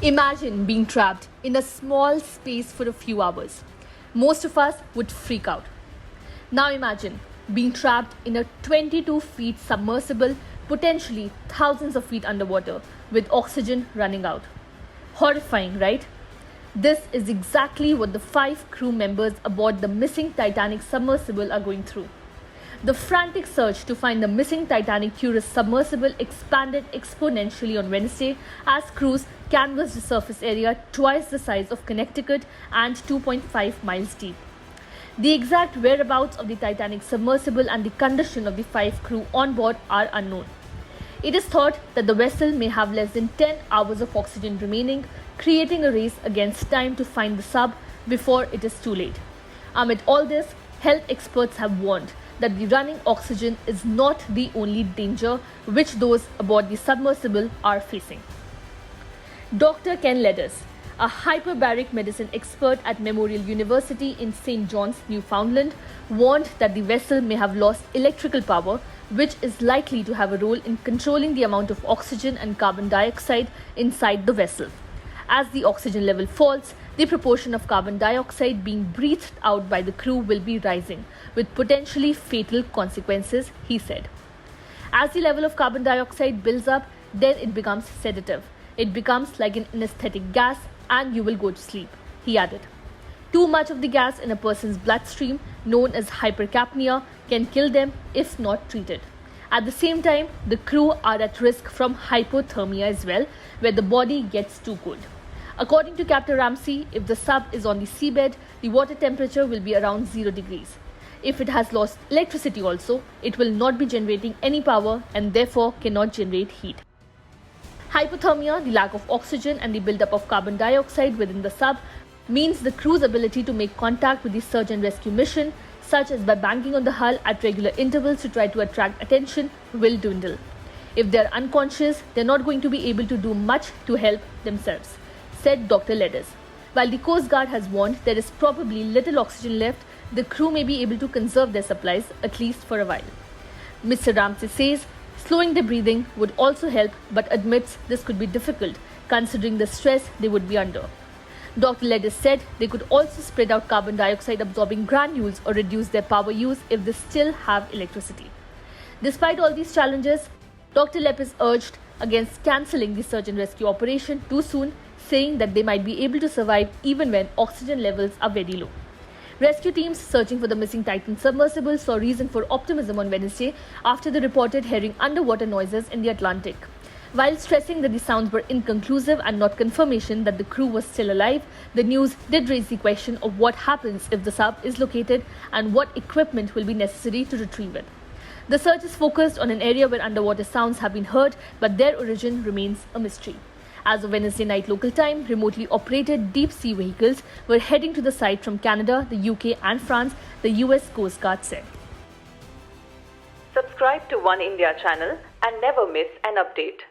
Imagine being trapped in a small space for a few hours. Most of us would freak out. Now imagine being trapped in a 22 feet submersible, potentially thousands of feet underwater, with oxygen running out. Horrifying, right? This is exactly what the 5 crew members aboard the missing Titanic submersible are going through. The frantic search to find the missing Titanic tourist submersible expanded exponentially on Wednesday as crews canvassed a surface area twice the size of Connecticut and 2.5 miles deep. The exact whereabouts of the Titanic submersible and the condition of the 5 crew on board are unknown. It is thought that the vessel may have less than 10 hours of oxygen remaining, creating a race against time to find the sub before it is too late. Amid all this, health experts have warned that the running oxygen is not the only danger which those aboard the submersible are facing. Dr. Ken Ledders, a hyperbaric medicine expert at Memorial University in St. John's, Newfoundland, warned that the vessel may have lost electrical power, which is likely to have a role in controlling the amount of oxygen and carbon dioxide inside the vessel. As the oxygen level falls, the proportion of carbon dioxide being breathed out by the crew will be rising, with potentially fatal consequences, he said. As the level of carbon dioxide builds up, then it becomes sedative. It becomes like an anesthetic gas and you will go to sleep, he added. Too much of the gas in a person's bloodstream, known as hypercapnia, can kill them if not treated. At the same time, the crew are at risk from hypothermia as well, where the body gets too cold. According to Captain Ramsey, if the sub is on the seabed, the water temperature will be around 0 degrees. If it has lost electricity also, it will not be generating any power and therefore cannot generate heat. Hypothermia, the lack of oxygen and the buildup of carbon dioxide within the sub, means the crew's ability to make contact with the search and rescue mission, such as by banging on the hull at regular intervals to try to attract attention, will dwindle. If they are unconscious, they are not going to be able to do much to help themselves, said Dr. Ledders. While the Coast Guard has warned there is probably little oxygen left, the crew may be able to conserve their supplies, at least for a while. Mr. Ramsey says slowing their breathing would also help, but admits this could be difficult considering the stress they would be under. Dr. Ledders said they could also spread out carbon dioxide absorbing granules or reduce their power use if they still have electricity. Despite all these challenges, Dr. Ledders urged against cancelling the search and rescue operation too soon, saying that they might be able to survive even when oxygen levels are very low. Rescue teams searching for the missing Titan submersible saw reason for optimism on Wednesday after they reported hearing underwater noises in the Atlantic. While stressing that the sounds were inconclusive and not confirmation that the crew was still alive, the news did raise the question of what happens if the sub is located and what equipment will be necessary to retrieve it. The search is focused on an area where underwater sounds have been heard, but their origin remains a mystery. As of Wednesday night local time, remotely operated deep-sea vehicles were heading to the site from Canada, the UK and France, the US Coast Guard said. Subscribe to Oneindia channel and never miss an update.